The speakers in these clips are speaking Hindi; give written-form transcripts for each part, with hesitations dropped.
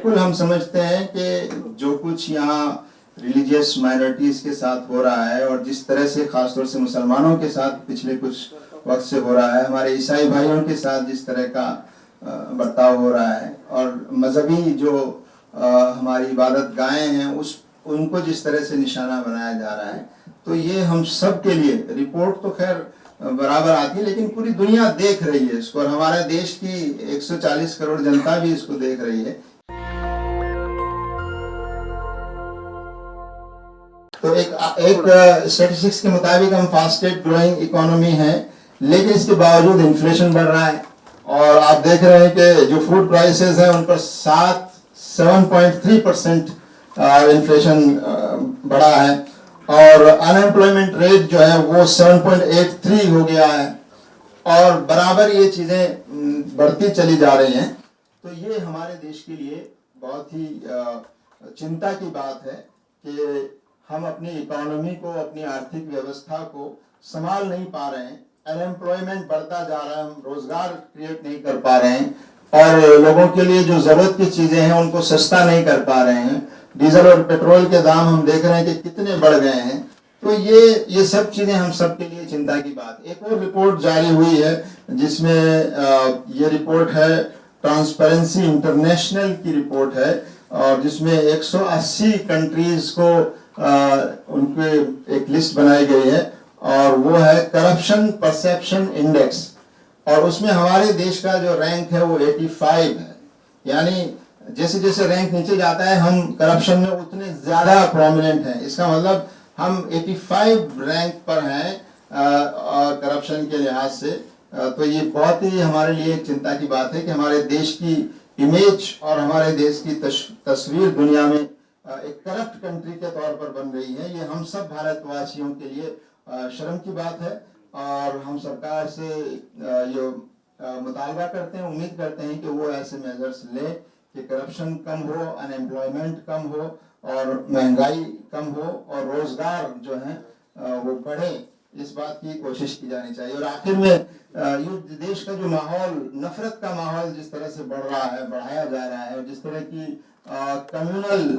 बिल्कुल हम समझते हैं कि जो कुछ यहाँ रिलीजियस माइनॉरिटीज के साथ हो रहा है और जिस तरह से खासतौर से मुसलमानों के साथ पिछले कुछ वक्त से हो रहा है, हमारे ईसाई भाइयों के साथ जिस तरह का बर्ताव हो रहा है और मजहबी जो हमारी इबादत गाहें हैं उनको जिस तरह से निशाना बनाया जा रहा है, तो ये हम सब के लिए रिपोर्ट तो खैर बराबर आती है, लेकिन पूरी दुनिया देख रही है इसको और हमारे देश की 140 करोड़ जनता भी इसको देख रही है। तो एक स्टैटिस्टिक्स के मुताबिक हम फास्टेस्ट ग्रोइंग इकोनॉमी है, लेकिन इसके बावजूद इन्फ्लेशन बढ़ रहा है और आप देख रहे हैं कि जो फूड प्राइसेस हैं उन पर 7.3% इन्फ्लेशन बढ़ा है और अनएम्प्लॉयमेंट रेट जो है वो 7.83 हो गया है और बराबर ये चीज़ें बढ़ती चली जा रही हैं। तो ये हमारे देश के लिए बहुत ही चिंता की बात है कि हम अपनी इकोनॉमी को, अपनी आर्थिक व्यवस्था को संभाल नहीं पा रहे हैं। अनएम्प्लॉयमेंट बढ़ता जा रहा है, हम रोजगार क्रिएट नहीं कर पा रहे हैं और लोगों के लिए जो जरूरत की चीजें हैं उनको सस्ता नहीं कर पा रहे हैं। डीजल और पेट्रोल के दाम हम देख रहे हैं कि कितने बढ़ गए हैं। तो ये सब चीजें हम सब के लिए चिंता की बात। एक और रिपोर्ट जारी हुई है जिसमें ये रिपोर्ट है, ट्रांसपेरेंसी इंटरनेशनल की रिपोर्ट है और जिसमें 180 कंट्रीज को उनके एक लिस्ट बनाई गई है और वो है करप्शन परसेप्शन इंडेक्स और उसमें हमारे देश का जो रैंक है वो 85 है। यानी जैसे जैसे रैंक नीचे जाता है हम करप्शन में उतने ज्यादा प्रोमिनेंट हैं। इसका मतलब हम 85 रैंक पर हैं करप्शन के लिहाज से। तो ये बहुत ही हमारे लिए एक चिंता की बात है कि हमारे देश की इमेज और हमारे देश की तस्वीर दुनिया में एक करप्ट कंट्री के तौर पर बन रही है। ये हम सब भारतवासियों के लिए शर्म की बात है और हम सरकार से ये मुतालबा करते हैं, उम्मीद करते हैं कि वो ऐसे मेजर्स ले कि करप्शन कम हो, अनएम्प्लॉयमेंट कम हो और महंगाई कम हो और रोजगार जो है वो बढ़े। इस बात की कोशिश की जानी चाहिए। और आखिर में ये देश का जो माहौल, नफरत का माहौल जिस तरह से बढ़ रहा है, बढ़ाया जा रहा है और जिस तरह की कम्युनल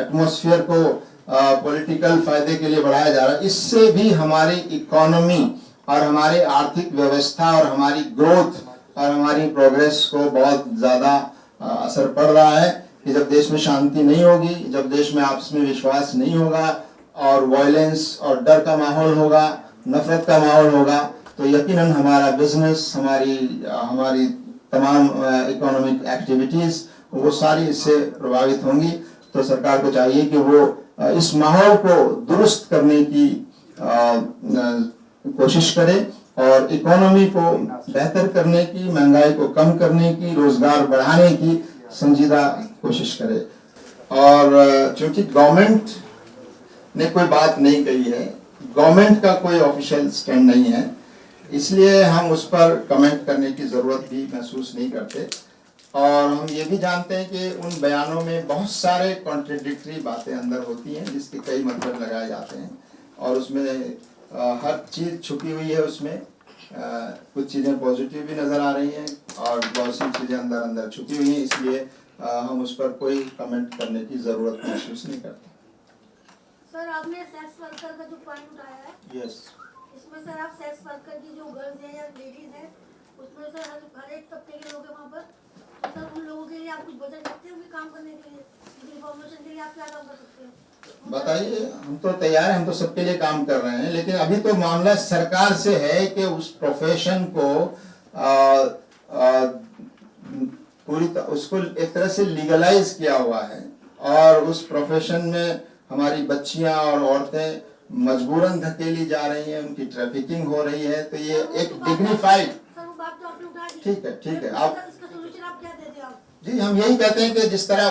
एटमॉस्फेयर को पॉलिटिकल फायदे के लिए बढ़ाया जा रहा है, इससे भी हमारी इकोनॉमी और हमारी आर्थिक व्यवस्था और हमारी ग्रोथ और हमारी प्रोग्रेस को बहुत ज़्यादा असर पड़ रहा है कि जब देश में शांति नहीं होगी, जब देश में आपस में विश्वास नहीं होगा और वायलेंस और डर का माहौल होगा, नफरत का माहौल होगा, तो यकीनन हमारा बिजनेस, हमारी तमाम इकोनॉमिक एक्टिविटीज़ वो सारी इससे प्रभावित होंगी। तो सरकार को चाहिए कि वो इस माहौल को दुरुस्त करने की कोशिश करे और इकोनॉमी को बेहतर करने की, महंगाई को कम करने की, रोजगार बढ़ाने की संजीदा कोशिश करे। और चूंकि गवर्नमेंट ने कोई बात नहीं कही है, गवर्नमेंट का कोई ऑफिशियल स्टैंड नहीं है, इसलिए हम उस पर कमेंट करने की ज़रूरत भी महसूस नहीं करते। और हम ये भी जानते हैं कि उन बयानों में बहुत सारे कॉन्ट्रडिक्टरी बातें अंदर होती हैं जिसके कई मतलब लगाए जाते हैं और उसमें हर चीज़ छुपी हुई है। उसमें कुछ चीज़ें पॉजिटिव भी नज़र आ रही हैं और बहुत सी चीज़ें अंदर छुपी हुई हैं, इसलिए हम उस पर कोई कमेंट करने की ज़रूरत महसूस नहीं करते। सर, आपने सेक्स वर्कर का जो पॉइंट उठाया है, यस, इसमें सर आप सेक्स वर्कर की जो गर्ल्स हैं या लेडीज हैं, उसमें सर हर एक तबके के लोग हैं वहाँ पर, तो सर उन लोगों के लिए आप कुछ बजट रखते हैं उनके काम करने के लिए, इन्फॉर्मेशन के लिए आप क्या काम कर सकते हैं? बताइए। हम तो तैयार हैं, हम तो सबके लिए काम कर रहे हैं, लेकिन अभी तो मामला सरकार से है कि उस प्रोफेशन को पूरी उसको एक तरह से लीगलाइज किया हुआ है और उस प्रोफेशन में हमारी बच्चियां और औरतें मजबूरन धकेली जा रही हैं, उनकी ट्रैफिकिंग हो रही है। तो ये एक डिग्निफाइड, ठीक है आप क्या देते आप? जी, हम यही कहते हैं कि जिस तरह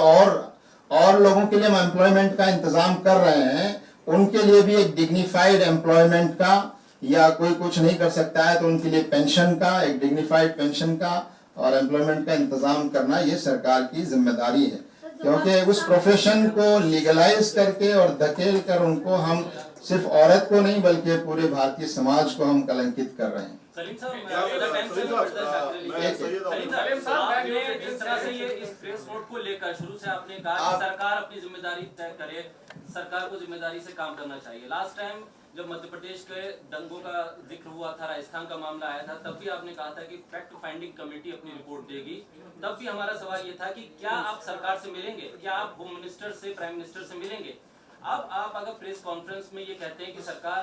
और लोगों के लिए हम एम्प्लॉयमेंट का इंतजाम कर रहे हैं, उनके लिए भी एक डिग्निफाइड एम्प्लॉयमेंट का, या कोई कुछ नहीं कर सकता है तो उनके लिए पेंशन का, एक डिग्निफाइड पेंशन का और एम्प्लॉयमेंट का इंतजाम करना ये सरकार की जिम्मेदारी है। क्योंकि उस प्रोफेशन को लीगलाइज करके और धकेल कर उनको हम सिर्फ औरत को नहीं बल्कि पूरे भारतीय समाज को हम कलंकित कर रहे हैं। सलीम साहब, जिस तरह से ये इस प्रेस नोट को लेकर शुरू से आपने कहा कि सरकार अपनी जिम्मेदारी तय करे, सरकार को जिम्मेदारी से काम करना चाहिए। लास्ट टाइम जब मध्य प्रदेश के दंगों का जिक्र हुआ था, राजस्थान का मामला आया था, तब भी आपने कहा था कि फैक्ट फाइंडिंग कमेटी अपनी रिपोर्ट देगी। तब भी हमारा सवाल ये था कि क्या आप सरकार से मिलेंगे, क्या आप होम मिनिस्टर से, प्राइम मिनिस्टर से मिलेंगे? अब आप अगर प्रेस कॉन्फ्रेंस में ये कहते हैं कि सरकार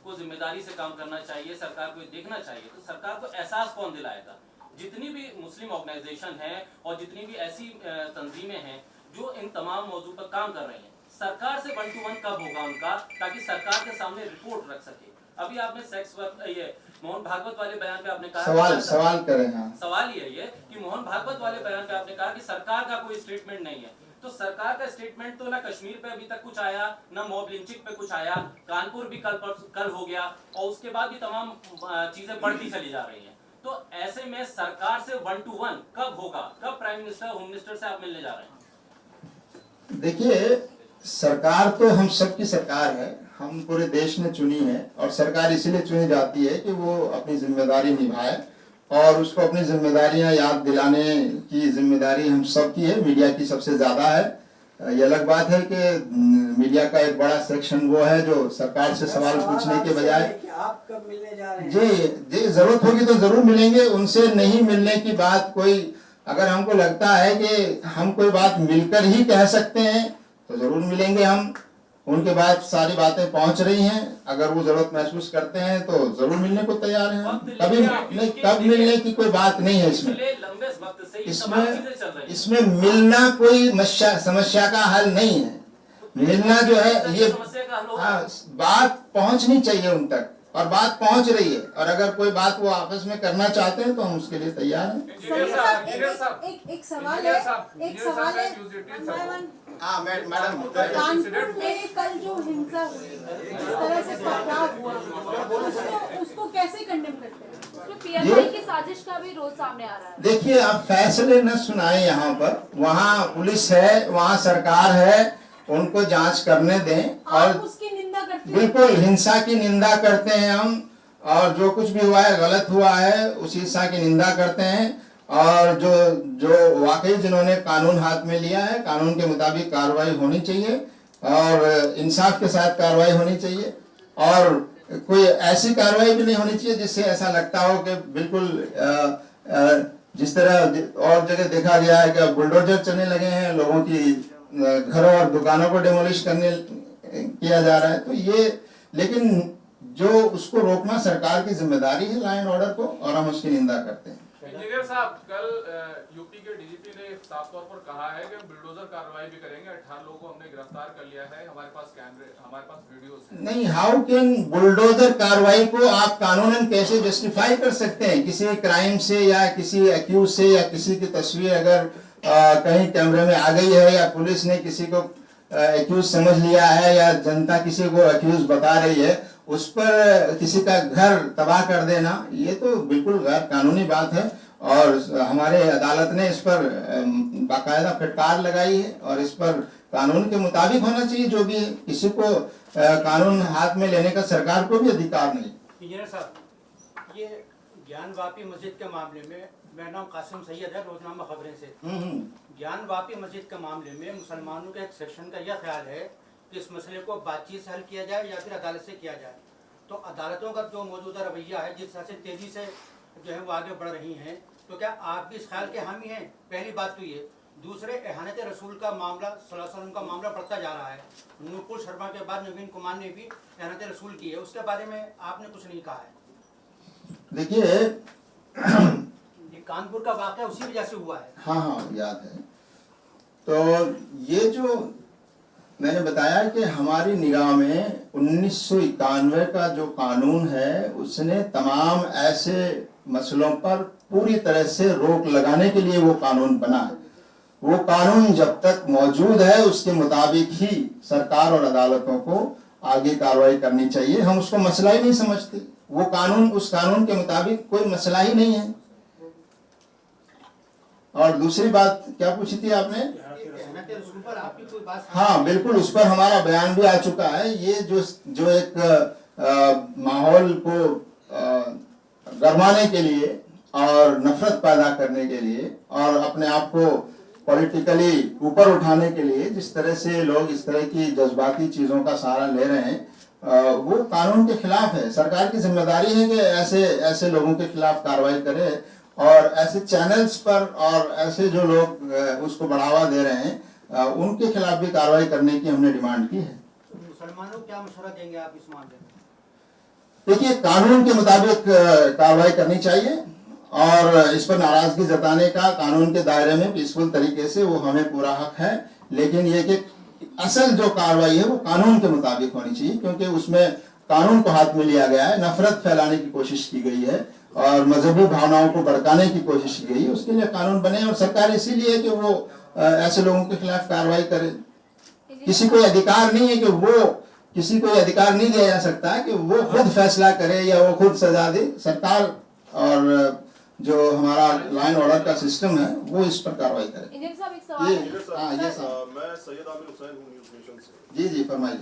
को जिम्मेदारी से काम करना चाहिए, सरकार को देखना चाहिए, तो सरकार को एहसास कौन दिलाएगा? जितनी भी मुस्लिम ऑर्गेनाइजेशन हैं और जितनी भी ऐसी तंजीमें हैं जो इन तमाम मौजू पर काम कर रही हैं, सरकार से 1 to 1 कब होगा उनका, ताकि सरकार के सामने रिपोर्ट रख सके? अभी आपने सेक्स वर्क ये मोहन भागवत वाले बयान पे आपने कहा, सवाल करें। हाँ, सवाल ये कि मोहन भागवत वाले बयान पे आपने कहा कि सरकार का कोई स्टेटमेंट नहीं है। तो सरकार का स्टेटमेंट तो ना कश्मीर पे अभी तक कुछ आया, ना मॉब लिंचिंग पे कुछ आया, कानपुर भी कल हो गया, और उसके बाद भी तमाम चीजें बढ़ती चली जा रही हैं। तो ऐसे में सरकार से 1 to 1 कब होगा? कब प्राइम मिनिस्टर, होम मिनिस्टर से आप मिलने जा रहे हैं? देखिए, सरकार तो हम सबकी सरकार है, हम पूरे देश ने चुनी है, और सरकार इसलिए चुनी जाती है कि वो अपनी जिम्मेदारी निभाए, और उसको अपनी जिम्मेदारियां याद दिलाने की जिम्मेदारी हम सब की है, मीडिया की सबसे ज्यादा है। ये अलग बात है कि मीडिया का एक बड़ा सेक्शन वो है जो सरकार से सवाल पूछने के बजाय, आप कब मिलने जा रहे हैं? जी जरूरत होगी तो जरूर मिलेंगे। उनसे नहीं मिलने की बात कोई, अगर हमको लगता है कि हम कोई बात मिलकर ही कह सकते हैं तो जरूर मिलेंगे हम। उनके बाद सारी बातें पहुंच रही हैं, अगर वो जरूरत महसूस करते हैं तो जरूर मिलने को तैयार हैं। कभी नहीं, कब मिलने की कोई बात नहीं है इसमें मिलना कोई समस्या का हल नहीं है। मिलना जो है ये बात पहुंचनी चाहिए उन तक, और बात पहुंच रही है, और अगर कोई बात वो आपस में करना चाहते हैं तो हम उसके लिए तैयार हैं। एक सवाल है हाँ मैडम, कानपुर में कल जो हिंसा हुई, जिस तरह से पथराव हुआ, उसको कैसे कंडेम करते हैं? उसमें पीएफआई की साजिश का भी रोज सामने आ रहा है। देखिए, आप फैसले न सुनाए यहाँ पर, वहाँ पुलिस है, वहाँ सरकार है, उनको जांच करने दें। और उसकी निंदा करते हैं? बिल्कुल, हिंसा की निंदा करते हैं हम, और जो कुछ भी हुआ है गलत हुआ है उस हिंसा की निंदा करते हैं, और जो वाकई जिन्होंने कानून हाथ में लिया है, कानून के मुताबिक कार्रवाई होनी चाहिए, और इंसाफ के साथ कार्रवाई होनी चाहिए, और कोई ऐसी कार्रवाई भी नहीं होनी चाहिए जिससे ऐसा लगता हो कि बिल्कुल जिस तरह और जगह देखा गया है कि बुलडोजर चलने लगे हैं, लोगों की घरों और दुकानों को डेमोलिश किया जा रहा है। तो ये, लेकिन जो उसको रोकना सरकार की जिम्मेदारी है, लॉ एंड ऑर्डर को, और हम उसकी निंदा करते हैं। इंजीनियर साहब, कल यूपी के डीजीपी ने साफ तौर पर कहा है कि बुलडोजर कार्रवाई भी करेंगे, 18 लोगों को हमने गिरफ्तार कर लिया है, हमारे पास कैमरे, हमारे पास वीडियोस हैं। नहीं, हाउ कैन बुलडोजर कार्रवाई को आप कानूनन कैसे जस्टिफाई कर सकते हैं? किसी क्राइम से या किसी एक्यूज से या किसी की तस्वीर अगर कहीं कैमरे में आ गई है, या पुलिस ने किसी को एक्यूज समझ लिया है, या जनता किसी को एक्यूज बता रही है, उस पर किसी का घर तबाह कर देना, ये तो बिल्कुल गैर कानूनी बात है, और हमारे अदालत ने इस पर बाकायदा फटकार लगाई है, और इस पर कानून के मुताबिक होना चाहिए जो भी, किसी को कानून हाथ में लेने का सरकार को भी अधिकार नहीं। इंजीनियर साहब, ये ज्ञानवापी मस्जिद के मामले में, मेरा नाम कासिम सैयद है, रोजनामा खबरें से। ज्ञानवापी मस्जिद के मामले में मुसलमानों के एक सेक्शन का यह ख्याल है कि इस मसले को बातचीत से हल किया जाए या फिर अदालत से किया जाए। तो अदालतों का जो मौजूदा रवैया है, जिस तरह से तेजी से जो है वो आगे बढ़ रही हैं, तो क्या आप भी इस ख्याल के हामी हैं? पहली बात तो ये। दूसरे, एहानत रसूल का मामला, सल्लल्लाहु अलैहि वसल्लम का मामला बढ़ता जा रहा है। नूपुर शर्मा के बाद नवीन कुमार ने भी एहानत रसूल की है, उसके बारे में आपने कुछ नहीं कहा है। देखिए, कानपुर का वाकया उसी वजह से हुआ है। हाँ, याद है। तो ये जो मैंने बताया कि हमारी निगाह में 1991 का जो कानून है, उसने तमाम ऐसे मसलों पर पूरी तरह से रोक लगाने के लिए वो कानून बना है। वो कानून जब तक मौजूद है, उसके मुताबिक ही सरकार और अदालतों को आगे कार्रवाई करनी चाहिए। हम उसको मसला ही नहीं समझते। वो कानून, उस कानून के मुताबिक कोई मसला ही नहीं है। और दूसरी बात क्या पूछी थी आपने? हाँ, बिल्कुल, उस पर हमारा बयान भी आ चुका है। ये जो एक माहौल को गरमाने के लिए और नफरत पैदा करने के लिए और अपने आप को पॉलिटिकली ऊपर उठाने के लिए जिस तरह से लोग इस तरह की जज्बाती चीजों का सहारा ले रहे हैं, वो कानून के खिलाफ है। सरकार की जिम्मेदारी है कि ऐसे ऐसे लोगों के खिलाफ कार्रवाई करे और ऐसे चैनल्स पर और ऐसे जो लोग उसको बढ़ावा दे रहे हैं उनके खिलाफ भी कार्रवाई करने की हमने डिमांड की है। तो मुसलमानों को क्या मशवरा देंगे आप इस मामले में? देखिए, कानून के मुताबिक कार्रवाई करनी चाहिए और इस पर नाराजगी जताने का कानून के दायरे में पीसफुल तरीके से वो हमें पूरा हक है, लेकिन ये कि असल जो कार्रवाई है वो कानून के मुताबिक होनी चाहिए, क्योंकि उसमें कानून को हाथ में लिया गया है, नफरत फैलाने की कोशिश की गई है और मजहबी भावनाओं को भड़काने की कोशिश की गई है। उसके लिए कानून बने और सरकार इसीलिए कि वो ऐसे लोगों के खिलाफ कार्रवाई करे। किसी को अधिकार नहीं है कि वो किसी को अधिकार नहीं दिया जा सकता कि वो खुद फैसला करे या वो खुद सजा दे। सरकार और जो हमारा लाइन ऑर्डर का सिस्टम है वो इस पर कार्रवाई करे। इंजीनियर साहब एक सवाल है। ये मैं सैयद आमिर हुसैन हूँ न्यूज़ नेशन से। जी फरमाइए।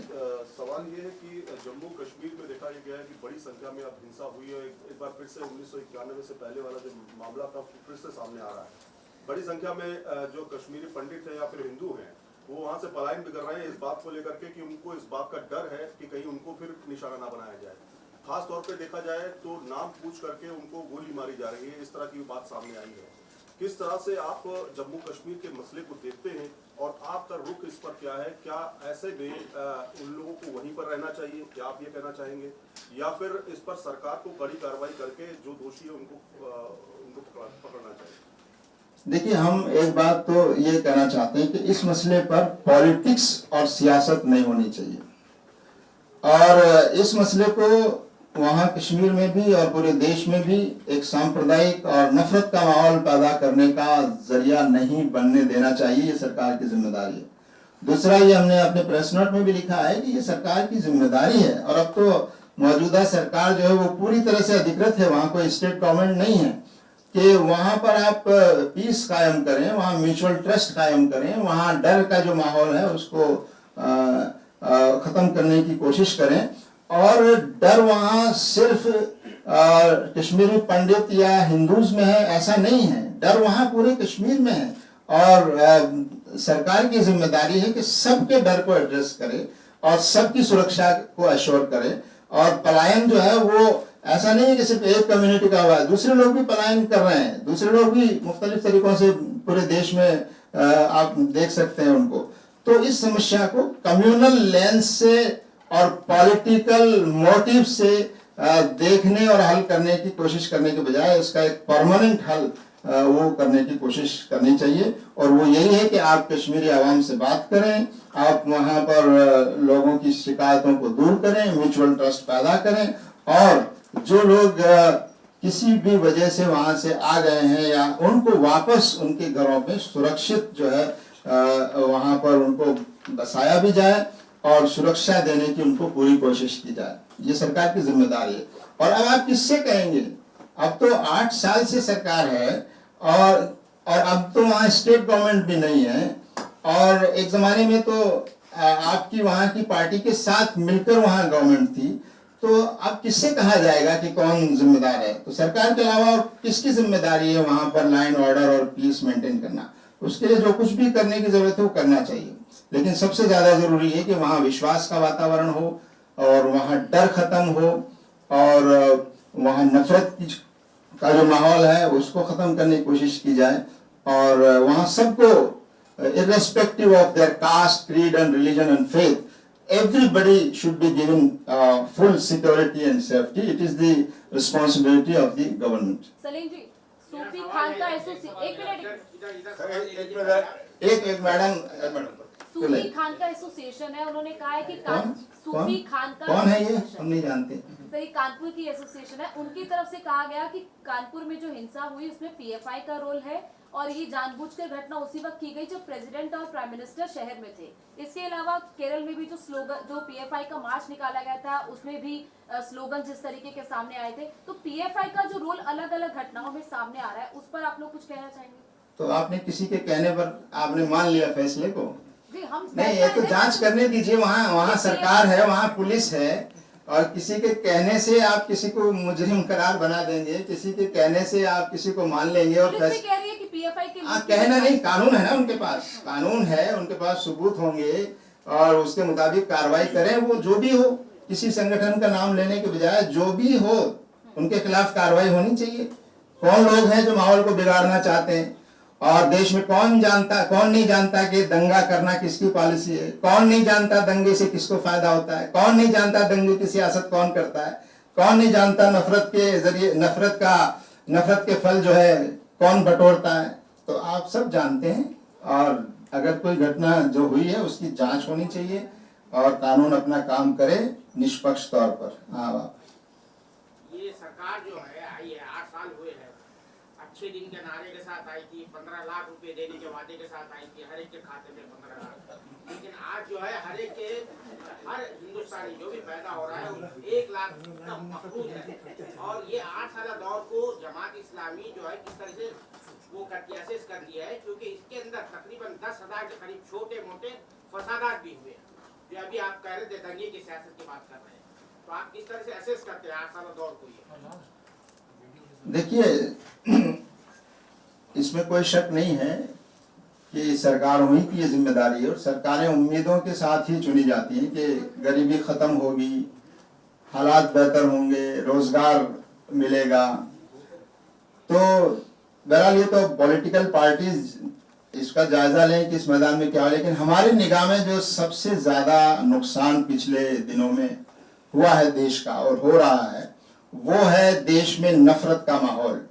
सवाल ये है कि जम्मू कश्मीर में देखा गया है कि बड़ी संख्या में अब हिंसा हुई है। एक बार फिर से 1991 से पहले वाला जो मामला था फिर से सामने आ रहा है। बड़ी संख्या में जो कश्मीरी पंडित है या फिर हिंदू हैं वो वहाँ से पलायन भी कर रहे हैं इस बात को लेकर के कि उनको इस बात का डर है कि कहीं उनको फिर निशाना ना बनाया जाए। खास तौर पे देखा जाए तो नाम पूछ करके उनको गोली मारी जा रही है, इस तरह की बात सामने आई है। किस तरह से आप जम्मू कश्मीर के मसले को देखते हैं और आपका रुख इस पर क्या है? क्या ऐसे में उन लोगों को वहीं पर रहना चाहिए, क्या आप ये कहना चाहेंगे, या फिर इस पर सरकार को कड़ी कार्रवाई करके जो दोषी है उनको पकड़ना चाहिए? देखिए, हम एक बात तो ये कहना चाहते हैं कि इस मसले पर पॉलिटिक्स और सियासत नहीं होनी चाहिए और इस मसले को वहाँ कश्मीर में भी और पूरे देश में भी एक सांप्रदायिक और नफरत का माहौल पैदा करने का जरिया नहीं बनने देना चाहिए। ये सरकार की जिम्मेदारी है। दूसरा, ये हमने अपने प्रेस नोट में भी लिखा है कि ये सरकार की जिम्मेदारी है और अब तो मौजूदा सरकार जो है वो पूरी तरह से अधिकृत है, वहाँ कोई स्टेट गवर्नमेंट नहीं है कि वहाँ पर आप पीस कायम करें, वहाँ म्यूचुअल ट्रस्ट कायम करें, वहाँ डर का जो माहौल है उसको खत्म करने की कोशिश करें। और डर वहाँ सिर्फ कश्मीरी पंडित या हिंदूज में है ऐसा नहीं है, डर वहाँ पूरे कश्मीर में है और सरकार की जिम्मेदारी है कि सबके डर को एड्रेस करे और सबकी सुरक्षा को अश्योर करे। और पलायन जो है वो ऐसा नहीं है कि सिर्फ एक कम्युनिटी का हुआ है, दूसरे लोग भी पलायन कर रहे हैं, दूसरे लोग भी मुख्तलिफ तरीकों से पूरे देश में आप देख सकते हैं उनको। तो इस समस्या को कम्युनल लेंस से और पॉलिटिकल मोटिव से देखने और हल करने की कोशिश करने के बजाय इसका एक परमानेंट हल वो करने की कोशिश करनी चाहिए। और वो यही है कि आप कश्मीरी आवाम से बात करें, आप वहाँ पर लोगों की शिकायतों को दूर करें, म्यूचुअल ट्रस्ट पैदा करें और जो लोग किसी भी वजह से वहाँ से आ गए हैं या उनको वापस उनके घरों में सुरक्षित जो है वहाँ पर उनको बसाया भी जाए और सुरक्षा देने की उनको पूरी कोशिश की जाए। ये सरकार की जिम्मेदारी है। और अब आप किससे कहेंगे? अब तो 8 साल से सरकार है और अब तो वहाँ स्टेट गवर्नमेंट भी नहीं है और एक जमाने में तो आपकी वहाँ की पार्टी के साथ मिलकर वहाँ गवर्नमेंट थी। तो अब किससे कहा जाएगा कि कौन जिम्मेदार है? तो सरकार के अलावा और किसकी जिम्मेदारी है वहाँ पर लाइन ऑर्डर और पीस मेंटेन करना? उसके लिए जो कुछ भी करने की जरूरत है वो करना चाहिए, लेकिन सबसे ज्यादा जरूरी है कि वहाँ विश्वास का वातावरण हो और वहाँ डर खत्म हो और वहाँ नफरत का जो माहौल है उसको खत्म करने की कोशिश की जाए और वहाँ सबको irrespective of their caste, creed and religion and faith, everybody should be given full security and safety. It is the responsibility of the government. Salim जी, सूफी खान का एक मैडम सूफी खान का एसोसिएशन है, उन्होंने कहा है कि सूफी खान का कौन है ये हम नहीं जानते। तो ये कानपुर की एसोसिएशन है, उनकी तरफ से कहा गया कि कानपुर में जो हिंसा हुई उसमें पीएफआई का रोल है और ये जानबूझकर घटना उसी वक्त की गई जब प्रेसिडेंट और प्राइम मिनिस्टर शहर में थे। इसके अलावा केरल में भी जो स्लोगन जो पीएफआई का मार्च निकाला गया था उसमें भी स्लोगन जिस तरीके के सामने आए थे, तो पीएफआई का जो रोल अलग अलग घटनाओं में सामने आ रहा है उस पर आप लोग कुछ कहना चाहेंगे? तो आपने किसी के कहने पर आपने मान लिया फैसले को? जी हम नहीं, ये तो जांच करने दीजिए। वहाँ सरकार है, वहाँ पुलिस है और किसी के कहने से आप किसी को मुजरिम करार बना देंगे, किसी के कहने से आप किसी को मान लेंगे और पुलिस भी कह रही है कि पीएफआई के कहना नहीं, कानून है ना उनके पास, कानून है उनके पास, सबूत होंगे और उसके मुताबिक कार्रवाई करें। वो जो भी हो, किसी संगठन का नाम लेने के बजाय जो भी हो उनके खिलाफ कार्रवाई होनी चाहिए। कौन लोग हैं जो माहौल को बिगाड़ना चाहते हैं, और देश में कौन नहीं जानता कि दंगा करना किसकी पॉलिसी है, कौन नहीं जानता दंगे से किसको फायदा होता है, कौन नहीं जानता दंगे की सियासत कौन करता है, कौन नहीं जानता नफरत के जरिए नफरत के फल जो है कौन बटोरता है। तो आप सब जानते हैं, और अगर कोई घटना जो हुई है उसकी जांच होनी चाहिए और कानून अपना काम करे निष्पक्ष तौर पर। हाँ, ये सरकार जो है आई है, 8 साल हुए हैं, अच्छे दिन के नारे के साथ आई थी, 15 लाख रुपए देने के वादे के साथ आई थी, हर एक के खाते में 15 लाख। लेकिन आज जो है हर हिंदुस्तानी जो भी पैदा हो रहा है 1 लाख तक मखरूज है। और ये 8 साल दौर को जमात इस्लामी जो है किस तरह से वो करके असेस कर लिया है, क्योंकि इसके अंदर तकरीबन 10,000 के करीब छोटे मोटे फसादात भी हुए हैं। जो अभी आप कह रहे थे दंगे की सियासत की बात कर रहे हैं, तो आप किस तरह से असेस करते हैं 8 साल दौर को? ये देखिए, इसमें कोई शक नहीं है कि सरकारों ही की ये जिम्मेदारी है, और सरकारें उम्मीदों के साथ ही चुनी जाती हैं कि गरीबी खत्म होगी, हालात बेहतर होंगे, रोजगार मिलेगा। तो बहरहाल ये तो पॉलिटिकल पार्टीज इसका जायजा लें कि इस मैदान में क्या हो, लेकिन हमारी निगाह में जो सबसे ज्यादा नुकसान पिछले दिनों में हुआ है देश का और हो रहा है, वो है देश में नफरत का माहौल,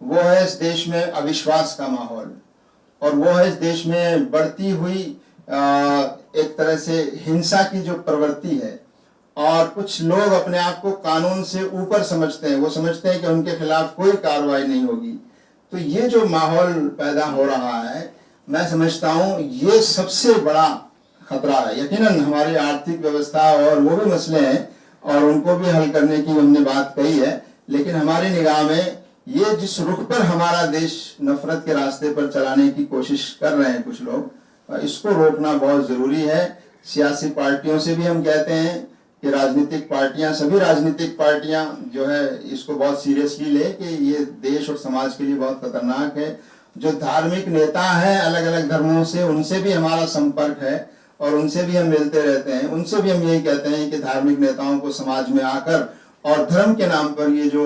वो है इस देश में अविश्वास का माहौल, और वो है इस देश में बढ़ती हुई एक तरह से हिंसा की जो प्रवृत्ति है। और कुछ लोग अपने आप को कानून से ऊपर समझते हैं, वो समझते हैं कि उनके खिलाफ कोई कार्रवाई नहीं होगी। तो ये जो माहौल पैदा हो रहा है, मैं समझता हूँ ये सबसे बड़ा खतरा है। यकीनन हमारी आर्थिक व्यवस्था और वो भी मसले हैं और उनको भी हल करने की हमने बात कही है, लेकिन हमारी निगाह में ये जिस रुख पर हमारा देश नफरत के रास्ते पर चलाने की कोशिश कर रहे हैं कुछ लोग, इसको रोकना बहुत जरूरी है। सियासी पार्टियों से भी हम कहते हैं कि राजनीतिक पार्टियां, सभी राजनीतिक पार्टियां जो है इसको बहुत सीरियसली ले कि ये देश और समाज के लिए बहुत खतरनाक है। जो धार्मिक नेता हैं अलग अलग धर्मों से, उनसे भी हमारा संपर्क है और उनसे भी हम मिलते रहते हैं। उनसे भी हम यही कहते हैं कि धार्मिक नेताओं को समाज में आकर और धर्म के नाम पर ये जो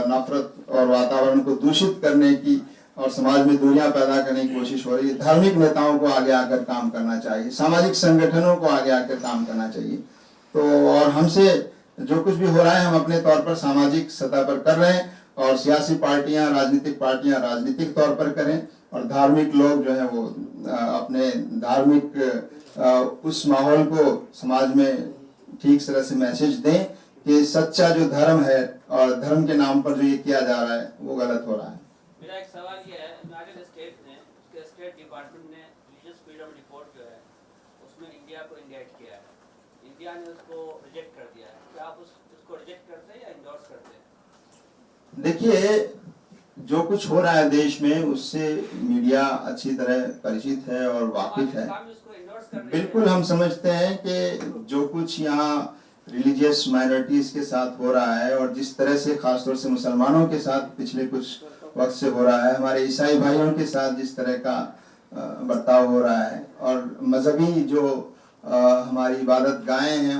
नफरत और वातावरण को दूषित करने की और समाज में दूरियां पैदा करने की कोशिश हो रही है, धार्मिक नेताओं को आगे आकर काम करना चाहिए, सामाजिक संगठनों को आगे आकर काम करना चाहिए। तो और हमसे जो कुछ भी हो रहा है हम अपने तौर पर सामाजिक सतह पर कर रहे हैं, और सियासी पार्टियां, राजनीतिक पार्टियां राजनीतिक तौर पर करें, और धार्मिक लोग जो है वो अपने धार्मिक उस माहौल को समाज में ठीक तरह से मैसेज दें कि सच्चा जो धर्म है और धर्म के नाम पर जो ये किया जा रहा है वो गलत हो रहा है। मेरा एक सवाल ये है, यूनाइटेड स्टेट ने, उसके स्टेट डिपार्टमेंट ने रिलीजियस फ्रीडम रिपोर्ट जो है उसमें इंडिया को इंडिक्ट किया है, इंडिया ने उसको रिजेक्ट कर दिया है, क्या आप उसको रिजेक्ट करते हैं या इंडोर्स करते हैं? देखिए, जो कुछ हो रहा है देश में उससे मीडिया अच्छी तरह परिचित है और वाकिफ है। बिल्कुल हम समझते हैं कि जो कुछ यहाँ रिलीजियस माइनॉरिटीज के साथ हो रहा है और जिस तरह से खासतौर से मुसलमानों के साथ पिछले कुछ वक्त से हो रहा है, हमारे ईसाई भाइयों के साथ जिस तरह का बर्ताव हो रहा है, और मजहबी जो हमारी इबादत गाहें हैं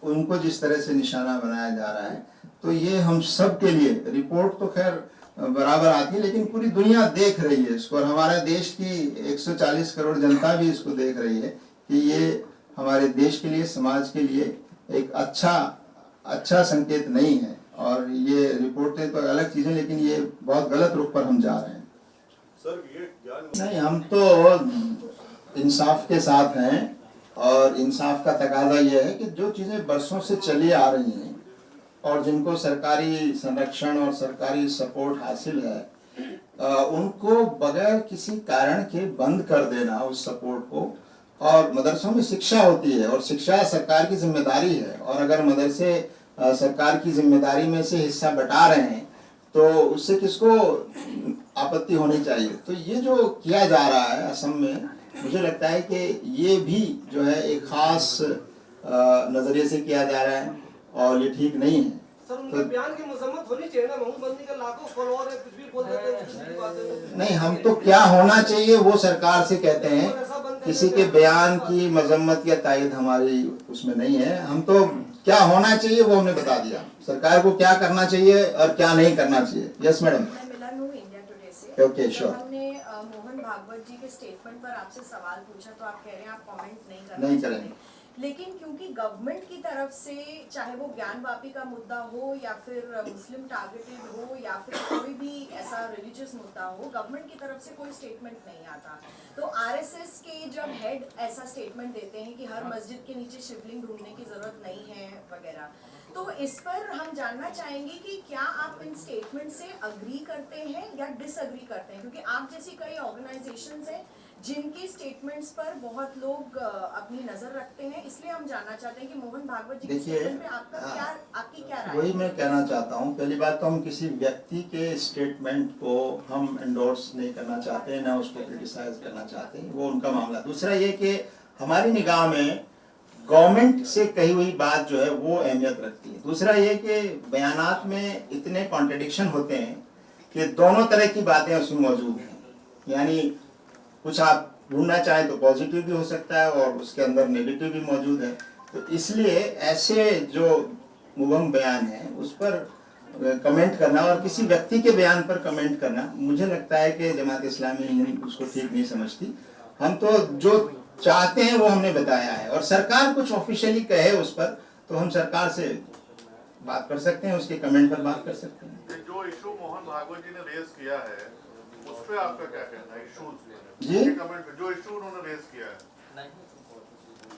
उनको जिस तरह से निशाना बनाया जा रहा है, तो ये हम सब के लिए, रिपोर्ट तो खैर बराबर आती है लेकिन पूरी दुनिया देख रही है इसको, और हमारे देश की 140 करोड़ जनता भी इसको देख रही है कि ये हमारे देश के लिए, समाज के लिए एक अच्छा संकेत नहीं है। और ये रिपोर्टें तो अलग चीजें, लेकिन ये बहुत गलत रुख पर हम जा रहे हैं। सर ये नहीं, हम तो इंसाफ के साथ हैं, और इंसाफ का तकाजा ये है कि जो चीजें बरसों से चली आ रही हैं और जिनको सरकारी संरक्षण और सरकारी सपोर्ट हासिल है, उनको बगैर किसी कारण के बंद कर देना उस सपोर्ट को। और मदरसों में शिक्षा होती है और शिक्षा सरकार की जिम्मेदारी है, और अगर मदरसे सरकार की जिम्मेदारी में से हिस्सा बटा रहे हैं तो उससे किसको आपत्ति होनी चाहिए। तो ये जो किया जा रहा है असम में, मुझे लगता है कि ये भी जो है एक खास नज़रिए से किया जा रहा है, और ये ठीक नहीं है। सर उनके बयान की मजम्मत होनी चाहिए ना, महमूद मदनी का लाखों फॉलोअर है, कुछ भी बोल देते हैं, कुछ भी बातें हैं। नहीं, हम तो क्या होना चाहिए वो सरकार से कहते हैं, किसी के बयान की मजम्मत या तायद हमारी उसमें नहीं है। हम तो क्या होना चाहिए वो हमने बता दिया, सरकार को क्या करना चाहिए और क्या नहीं करना चाहिए। Yes madam. मैं मिलन हूँ इंडिया टुडे से। ओके, जब श्योर। हमने मोहन भागवत जी के स्टेटमेंट पर आपसे सवाल पूछा तो आप कह रहे हैं आप कमेंट नहीं नहीं करना करेंगे। लेकिन क्योंकि गवर्नमेंट की तरफ से चाहे वो ज्ञानवापी का मुद्दा हो या फिर मुस्लिम टारगेटेड हो या फिर कोई भी ऐसा रिलीजियस मुद्दा हो, गवर्नमेंट की तरफ से कोई स्टेटमेंट नहीं आता। तो आरएसएस के जब हेड ऐसा स्टेटमेंट देते हैं कि हर मस्जिद के नीचे शिवलिंग ढूंढने की जरूरत नहीं है वगैरह, तो इस पर हम जानना चाहेंगे कि क्या आप इन स्टेटमेंट से अग्री करते हैं या डिसअग्री करते हैं, क्योंकि आप जैसी कई ऑर्गेनाइजेशंस हैं जिनके स्टेटमेंट्स पर बहुत लोग अपनी नजर रखते हैं, इसलिए हम जानना चाहते हैं कि मोहन भागवत जी के स्टेटमेंट पे आपकी क्या राय है? वही मैं कहना चाहता हूँ। पहली बात तो हम किसी व्यक्ति के स्टेटमेंट को हम एंडोर्स नहीं करना चाहते हैं, ना उसको क्रिटिसाइज करना चाहते हैं, वो उनका मामला। दूसरा ये कि हमारी निगाह में गवर्नमेंट से कही हुई बात जो है वो अहमियत रखती है। दूसरा ये कि बयानात में इतने कॉन्ट्रडिक्शन होते हैं कि दोनों तरह की बातें उसमें मौजूद हैं। यानी कुछ आप ढूंढना चाहें तो पॉजिटिव भी हो सकता है और उसके अंदर नेगेटिव भी मौजूद है। तो इसलिए ऐसे जो मुबहम बयान है उस पर कमेंट करना और किसी व्यक्ति के बयान पर कमेंट करना, मुझे लगता है कि जमात इस्लामी हिंद उसको ठीक नहीं समझती। हम तो जो चाहते हैं वो हमने बताया है, और सरकार कुछ ऑफिशियली कहे उस पर तो हम सरकार से बात कर सकते हैं, उसके कमेंट पर बात कर सकते हैं। जो इशू मोहन भागवत जी ने रेज किया है उस पे आपका क्या कहना है? इशूज जी, कमेंट जो इशू उन्होंने रेज किया है।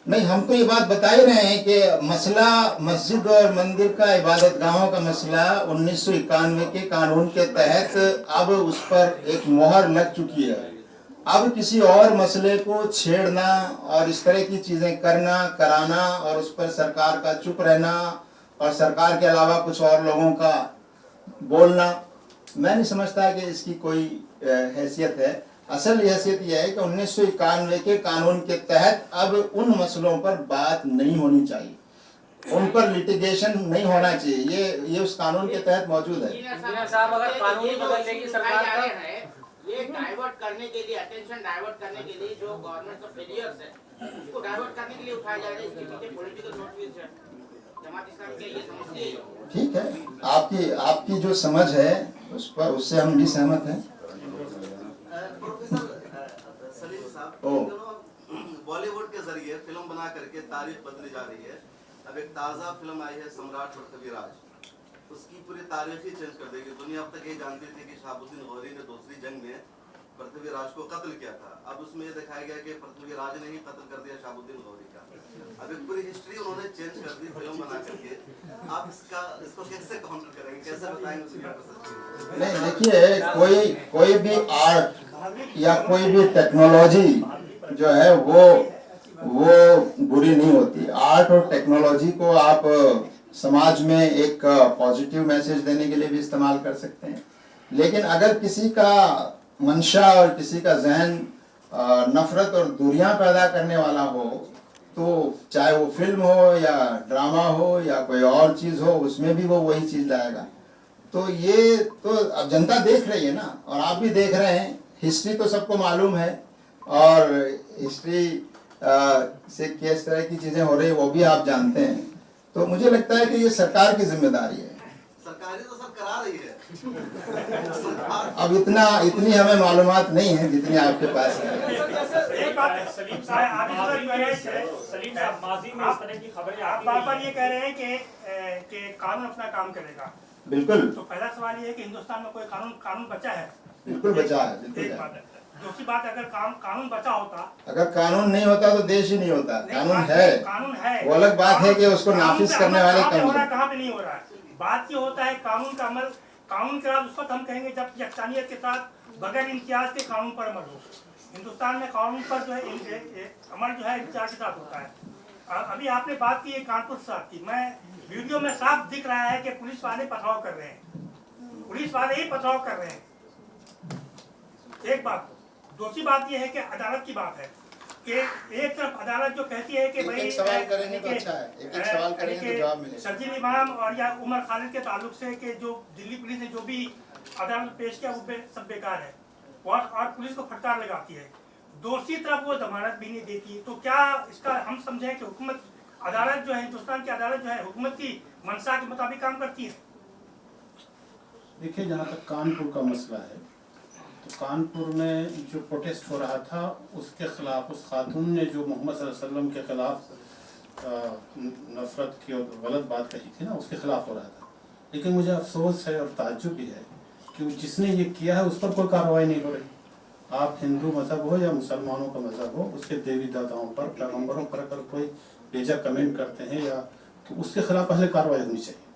नहीं, हम तो ये बात बता ही रहे हैं कि मसला मस्जिद और मंदिर का, इबादत गाहों का मसला 1991 के कानून के तहत अब उस पर एक मोहर लग चुकी है। अब किसी और मसले को छेड़ना और इस तरह की चीजें करना कराना और उस पर सरकार का चुप रहना और सरकार के अलावा कुछ और लोगों का बोलना, मैं नहीं समझता कि इसकी कोई हैसियत है। असल हैसियत यह है कि 1991 के कानून के तहत अब उन मसलों पर बात नहीं होनी चाहिए, उन पर लिटिगेशन नहीं होना चाहिए। ये उस कानून के तहत मौजूद है। अगर कानून बदल देगी सरकार का, ये डाइवर्ट करने के लिए, अटेंशन डाइवर्ट करने के लिए जो गवर्नमेंट ऑफ फेलियर्स है उसको डाइवर्ट करने के लिए उठाया जा रहा है। इसके पीछे पॉलिटिकल मोटिव्स है। जमात इस्लामी क्या ये समझती है? ठीक है, आपकी जो समझ है उस पर, उससे हम भी सहमत हैं। प्रोफेसर सलीम साहब, बॉलीवुड के जरिए फिल्म बना करके तारीख बदली जा रही है। अब एक ताज़ा फिल्म आई है सम्राट पृथ्वीराज, उसकी पूरी तारीख ही चेंज कर देगी। दुनिया अब तक ये जानती थी कि शहाबुद्दीन गौरी ने दूसरी जंग में पृथ्वीराज को कत्ल किया था। अब उसमें ये दिखाया गया कि पृथ्वीराज ने ही कत्ल कर दिया शहाबुद्दीन गौरी का। अब एक पूरी हिस्ट्री उन्होंने चेंज कर दी फिल्म बना करके। आप इसको कैसे काउंटर करेंगे, कैसे बताएंगे? नहीं, देखिए, कोई भी आर्ट या कोई भी टेक्नोलॉजी जो है वो बुरी नहीं होती। आर्ट और टेक्नोलॉजी को आप समाज में एक पॉजिटिव मैसेज देने के लिए भी इस्तेमाल कर सकते हैं, लेकिन अगर किसी का मंशा और किसी का जहन नफरत और दूरियां पैदा करने वाला हो, तो चाहे वो फिल्म हो या ड्रामा हो या कोई और चीज हो, उसमें भी वो वही चीज लाएगा। तो ये तो अब जनता देख रही है ना, और आप भी देख रहे हैं। हिस्ट्री तो सबको मालूम है, और हिस्ट्री से किस तरह की चीजें हो रही है वो भी आप जानते हैं। तो मुझे लगता है कि ये सरकार की जिम्मेदारी है। सरकारी तो सब करा रही है। अब इतनी हमें मालूमात नहीं है जितनी आपके पास है। सलीम साहब, माजी में इस तरह की खबरें आप बार ये कह रहे हैं कि कानून अपना काम करेगा। बिल्कुल। तो पहला सवाल ये है कि हिंदुस्तान में कोई कानून बचा है? बिल्कुल बचा है, बिल्कुल। एक बात है। दूसरी बात, अगर कानून बचा होता, अगर कानून नहीं होता तो देश ही नहीं होता। कानून है, वो अलग बात है कि उसको नाफिज करने वाले कम हैं। कहाँ पे नहीं हो रहा है। बात ये होता है कानून का अमल, कानून के बाद उस वक्त हम कहेंगे जब यकसानियत के साथ बगैर इम्तियाज के कानून पर अमल हो। हिंदुस्तान में कानून पर जो है अमल जो है इम्तियाज के साथ होता है। अभी आपने बात की कानपुर साहब की, मैं वीडियो में साफ दिख रहा है कि पुलिस वाले पथराव कर रहे हैं, पुलिस वाले ही पथराव कर रहे हैं। एक बात। दूसरी बात यह है कि अदालत की बात है। कि एक तरफ अदालत जो कहती है कि भाई एक सवाल करेंगे तो अच्छा है, एक सवाल करेंगे तो जवाब मिलेगा। शर्जील इमाम और या उमर खालिद के ताल्लुक से कि जो दिल्ली पुलिस ने जो भी अदालत पेश किया वो सब बेकार है और पुलिस को फटकार लगाती है, दूसरी तरफ वो जमानत भी नहीं देती, तो क्या इसका हम समझें कि हुकूमत अदालत जो है, हिंदुस्तान की अदालत जो है हुकूमत की मंशा के मुताबिक काम करती है? देखिए, जहाँ तक कानपुर का मसला है तो कानपुर में जो प्रोटेस्ट हो रहा था उसके खिलाफ, उस खातून ने जो मोहम्मद सल्लल्लाहु अलैहि वसल्लम के खिलाफ नफरत की और गलत बात कही थी ना, उसके खिलाफ हो रहा था। लेकिन मुझे अफसोस है और ताज्जुब भी है कि जिसने ये किया है उस पर कोई कार्रवाई नहीं हो रही। आप हिंदू मज़हब हो या मुसलमानों का मज़हब हो, उसके देवी देवताओं पर, पैगम्बरों पर अगर कोई बेजा कमेंट करते हैं या तो उसके खिलाफ पहले कार्रवाई होनी चाहिए।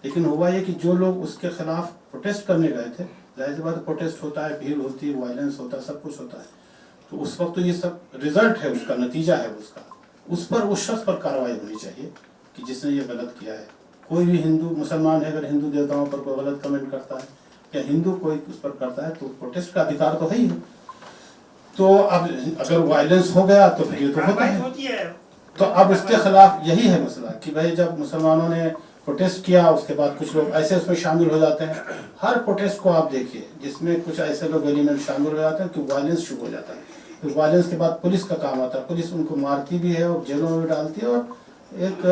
लेकिन हुआ ये कि जो लोग उसके खिलाफ प्रोटेस्ट करने गए थे, जाहिर सी बात प्रोटेस्ट होता है, भीड़ होती है, वायलेंस होता है, सब कुछ होता है, तो उस वक्त तो ये सब रिजल्ट है, उसका नतीजा है उसका, उस पर उस शख्स पर कार्रवाई होनी चाहिए कि जिसने ये गलत किया है। कोई भी हिंदू मुसलमान है अगर हिंदू देवताओं पर कोई गलत कमेंट करता है या हिंदू कोई उस पर करता है तो प्रोटेस्ट का अधिकार तो है ही है। तो अब अगर वायलेंस हो गया तो फिर ये तो होता है। तो अब इसके खिलाफ यही है मसला कि भाई जब मुसलमानों ने प्रोटेस्ट किया उसके बाद कुछ लोग ऐसे उसमें शामिल हो जाते हैं। हर प्रोटेस्ट को आप देखिए जिसमें कुछ ऐसे लोग एलिमेंट शामिल हो जाते हैं कि वायलेंस शुरू हो जाता है। तो वायलेंस के बाद पुलिस का काम आता है, पुलिस उनको मारती भी है और जेलों में डालती है और एक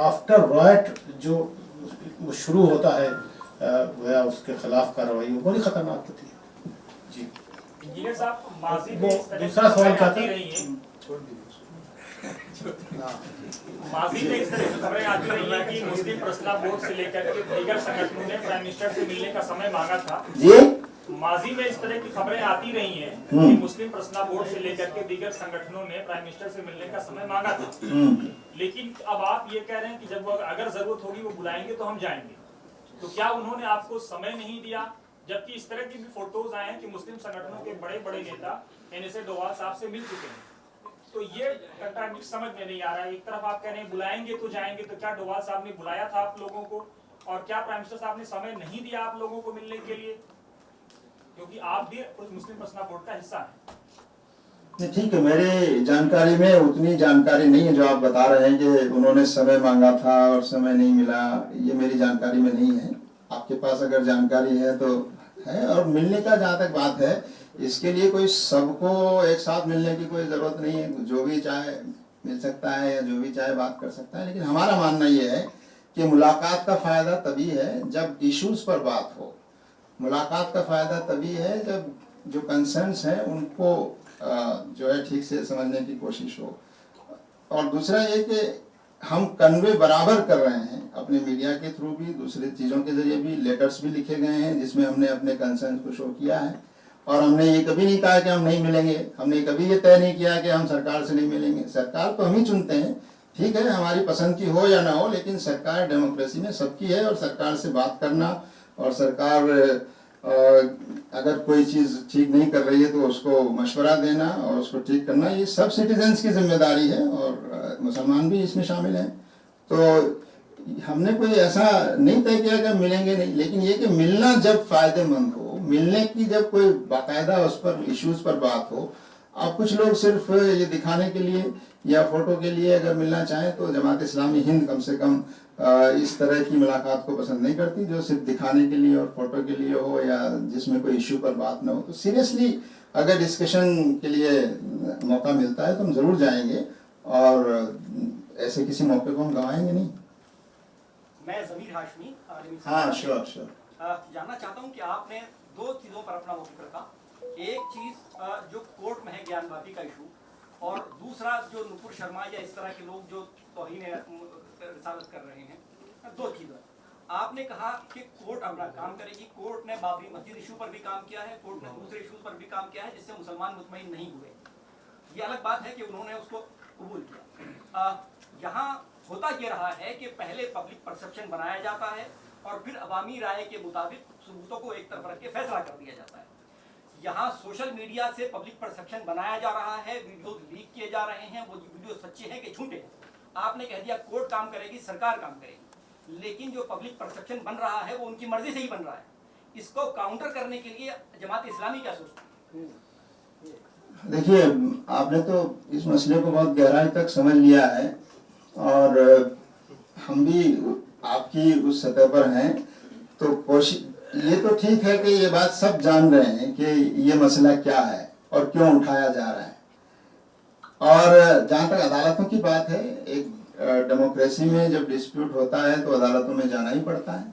आफ्टर राइट जो वो शुरू होता है वह उसके खिलाफ कार्रवाई वो बड़ी खतरनाक होती है। जी इंजीनियर साहब, माजी वो में इस तरह दूसरा सवाल क्या था? माजी में इस तरह की खबरें आती रही हैं कि मुस्लिम पर्सनल बोर्ड से लेकर के दीगर संगठनों ने प्राइम मिनिस्टर से मिलने का समय मांगा था। माजी में इस तरह की खबरें आती रही हैं कि मुस्लिम पर्सनल बोर्ड से लेकर के दीगर संगठनों ने प्राइम मिनिस्टर से मिलने का समय मांगा था, लेकिन अब आप ये कह रहे हैं कि जब अगर जरूरत होगी वो बुलाएंगे तो हम जाएंगे। तो क्या उन्होंने आपको समय नहीं दिया? जबकि इस तरह की भी फोटोज आए हैं कि मुस्लिम संगठनों के बड़े बड़े नेता NSA डोवाल साहब से मिल चुके हैं। तो ये कंट्राडिक्ट समझ में नहीं आ रहा है। एक तरफ आप कह रहे हैं बुलाएंगे तो जाएंगे, तो क्या डोवाल साहब ने बुलाया था आप लोगों को? और क्या प्राइम मिनिस्टर साहब ने समय नहीं दिया आप लोगों को मिलने के लिए? क्योंकि आप भी मुस्लिम पर्सनल बोर्ड का हिस्सा है। ठीक है, मेरी जानकारी में उतनी जानकारी नहीं है जो आप बता रहे हैं कि उन्होंने समय मांगा था और समय नहीं मिला, ये मेरी जानकारी में नहीं है। आपके पास अगर जानकारी है तो है। और मिलने का जहाँ तक बात है, इसके लिए कोई सबको एक साथ मिलने की कोई ज़रूरत नहीं है। जो भी चाहे मिल सकता है या जो भी चाहे बात कर सकता है। लेकिन हमारा मानना ये है कि मुलाकात का फ़ायदा तभी है जब इश्यूज़ पर बात हो। मुलाकात का फ़ायदा तभी है जब जो कंसर्न्स हैं उनको जो है ठीक से समझने की कोशिश हो। और दूसरा ये कि हम कन्वे बराबर कर रहे हैं अपने मीडिया के थ्रू भी, दूसरी चीज़ों के जरिए भी। लेटर्स भी लिखे गए हैं जिसमें हमने अपने कंसर्न को शो किया है। और हमने ये कभी नहीं कहा कि हम नहीं मिलेंगे, हमने कभी ये तय नहीं किया कि हम सरकार से नहीं मिलेंगे। सरकार तो हम ही चुनते हैं, ठीक है, हमारी पसंद की हो या ना हो, लेकिन सरकार डेमोक्रेसी में सबकी है। और सरकार से बात करना और सरकार अगर कोई चीज़ ठीक नहीं कर रही है तो उसको मशवरा देना और उसको ठीक करना, ये सब सिटीजन्स की जिम्मेदारी है और मुसलमान भी इसमें शामिल हैं। तो हमने कोई ऐसा नहीं तय किया कि मिलेंगे नहीं, लेकिन ये कि मिलना जब फ़ायदेमंद हो, मिलने की जब कोई बाकायदा उस पर इश्यूज़ पर बात हो। अब कुछ लोग सिर्फ ये दिखाने के लिए या फ़ोटो के लिए अगर मिलना चाहें तो जमात इस्लामी हिंद कम से कम इस तरह की मुलाकात को पसंद नहीं करती जो सिर्फ दिखाने के लिए और फोटो के लिए हो या जिसमें कोई इश्यू पर बात ना हो। तो सीरियसली अगर डिस्कशन के लिए मौका मिलता है तो हम ज़रूर जाएंगे और ऐसे किसी मौके को हम गंवाएंगे नहीं। मैं ज़मीर हाशमी, हाँ श्योर जानना चाहता हूँ कि आपने दो चीज़ों पर अपना मौक़िफ़ रखा। एक चीज़ जो कोर्ट में है ज्ञानवापी का इशू, और दूसरा जो नुपुर शर्मा या इस तरह के लोग जो तौहीन रिसालत कर रहे हैं। दो चीज़ें आपने कहा कि कोर्ट अपना काम करेगी। कोर्ट ने बाबरी मस्जिद इशू पर भी काम किया है, कोर्ट ने दूसरे इशू पर भी काम किया है जिससे मुसलमान मुतमईन नहीं हुए। ये अलग बात है कि उन्होंने उसको कबूल किया। यहाँ होता ये रहा है कि पहले पब्लिक परसेप्शन बनाया जाता है और फिर अवामी राय के मुताबिक सबूतों को एक तरफ रख के फैसला कर दिया जाता है। यहाँ सोशल मीडिया से पब्लिक परसेप्शन बनाया जा रहा है, वीडियो लीक किए जा रहे हैं, वो वीडियो सच्चे हैं कि झूठे हैं। आपने कह दिया कोर्ट काम करेगी, सरकार काम करेगी, लेकिन जो पब्लिक परसेप्शन बन रहा है वो उनकी मर्जी से ही बन रहा है। इसको काउंटर करने के लिए जमात इस्लामी क्या सोचती है? देखिए, आपने तो इस मसले को बहुत गहराई तक समझ लिया है और हम भी आपकी उस सतह पर हैं, तो कोशिश ये तो ठीक है कि ये बात सब जान रहे हैं कि ये मसला क्या है और क्यों उठाया जा रहा है। और जहाँ तक अदालतों की बात है, एक डेमोक्रेसी में जब डिस्प्यूट होता है तो अदालतों में जाना ही पड़ता है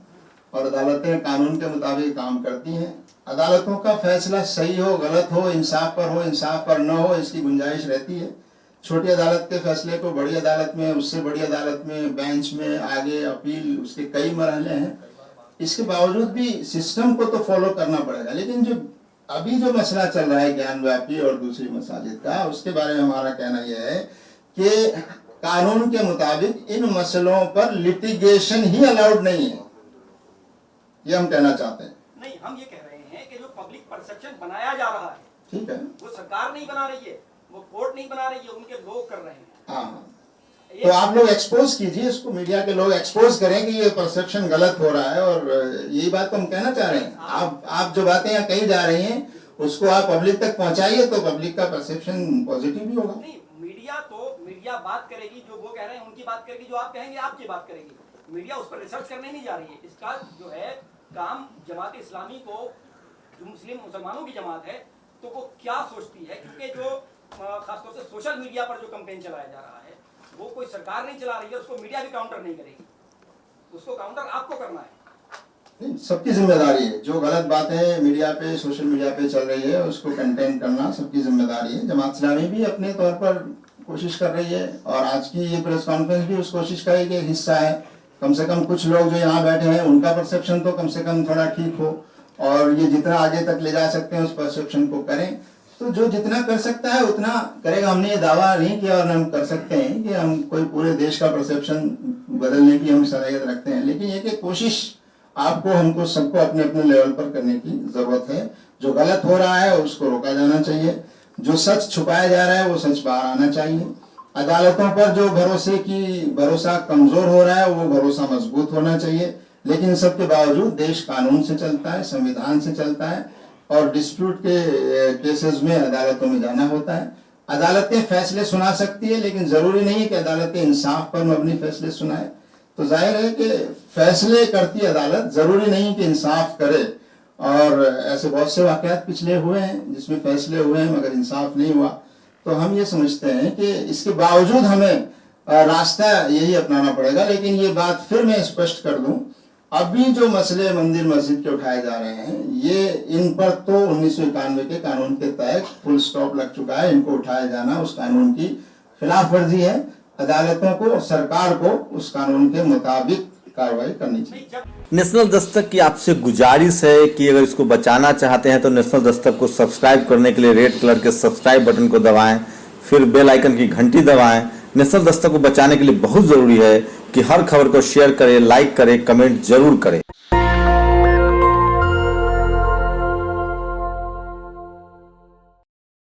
और अदालतें कानून के मुताबिक काम करती हैं। अदालतों का फैसला सही हो, गलत हो, इंसाफ पर न हो, इसकी गुंजाइश रहती है। छोटी अदालत के फैसले को बड़ी अदालत में, उससे बड़ी अदालत में, बेंच में, आगे अपील, उसके कई मरहले हैं। इसके बावजूद भी सिस्टम को तो फॉलो करना पड़ेगा। लेकिन जो अभी जो मसला चल रहा है ज्ञानव्यापी और दूसरी मसाजिद का, उसके बारे में हमारा कहना यह है कि कानून के मुताबिक इन मसलों पर लिटिगेशन ही अलाउड नहीं है, ये हम कहना चाहते हैं। नहीं, हम ये कह रहे हैं कि जो पब्लिक परसेप्शन बनाया जा रहा है, ठीक है, वो सरकार नहीं बना रही है, वो कोर्ट नहीं बना रही है, उनके लोग कर रहे हैं। हाँ, तो आप लोग एक्सपोज कीजिए इसको, मीडिया के लोग एक्सपोज करें कि ये परसेप्शन गलत हो रहा है और यही बात तो हम कहना चाह रहे हैं। आप जो बातें यहाँ कही जा रही हैं उसको आप पब्लिक तक पहुंचाइए तो पब्लिक का परसेप्शन पॉजिटिव भी होगा। नहीं, मीडिया बात करेगी, जो वो कह रहे हैं उनकी बात करेगी, जो आप कहेंगे आपकी बात करेगी। मीडिया उस पर रिसर्च करने नहीं जा रही है। इसका जो है काम जमात इस्लामी को, जो मुसलमानों की जमात है, तो वो क्या सोचती है, क्योंकि जो खासतौर से सोशल मीडिया पर जो कैंपेन चलाया जा रहा है वो कोई सरकार नहीं चला रही है, उसको मीडिया भी काउंटर नहीं करेगी, उसको काउंटर आपको करना है। सबकी जिम्मेदारी है, जो गलत बातें मीडिया पे, सोशल मीडिया पे चल रही है उसको कंटेन करना सबकी जिम्मेदारी है। जमात इस्लामी भी अपने तौर पर कोशिश कर रही है और आज की ये प्रेस कॉन्फ्रेंस भी उस कोशिश का एक हिस्सा है। कम से कम कुछ लोग जो यहाँ बैठे हैं उनका परसेप्शन तो कम से कम थोड़ा ठीक हो और ये जितना आगे तक ले जा सकते हैं उस परसेप्शन को करें। तो जो जितना कर सकता है उतना करेगा। हमने ये दावा नहीं किया और हम कर सकते हैं कि हम कोई पूरे देश का परसेप्शन बदलने की हम सलाहियत रखते हैं, लेकिन ये कि कोशिश आपको, हमको, सबको अपने अपने लेवल पर करने की जरूरत है। जो गलत हो रहा है उसको रोका जाना चाहिए, जो सच छुपाया जा रहा है वो सच बाहर आना चाहिए। अदालतों पर जो भरोसा कमजोर हो रहा है वो भरोसा मजबूत होना चाहिए। लेकिन सबके बावजूद देश कानून से चलता है, संविधान से चलता है और डिस्प्यूट के केसेस में अदालतों में जाना होता है। अदालतें फैसले सुना सकती है, लेकिन जरूरी नहीं है कि अदालतें इंसाफ पर मबनी फैसले सुनाए। तो जाहिर है कि फैसले करती अदालत, जरूरी नहीं कि इंसाफ करे। और ऐसे बहुत से वाकयात पिछले हुए हैं जिसमें फैसले हुए हैं मगर इंसाफ नहीं हुआ। तो हम ये समझते हैं कि इसके बावजूद हमें रास्ता यही अपनाना पड़ेगा। लेकिन ये बात फिर मैं स्पष्ट कर दूं, अभी जो मसले मंदिर मस्जिद के उठाए जा रहे हैं, ये इन पर तो 1991 के कानून के तहत फुल स्टॉप लग चुका है। इनको उठाया जाना उस कानून की खिलाफ वर्जी है। अदालतों को और सरकार को उस कानून के मुताबिक कार्रवाई करनी चाहिए। नेशनल दस्तक की आपसे गुजारिश है कि अगर इसको बचाना चाहते हैं तो नेशनल दस्तक को सब्सक्राइब करने के लिए रेड कलर के सब्सक्राइब बटन को दबाएं, फिर बेल आइकन की घंटी दबाएं। नेशनल दस्तक को बचाने के लिए बहुत जरूरी है कि हर खबर को शेयर करें, लाइक करें, कमेंट जरूर करें।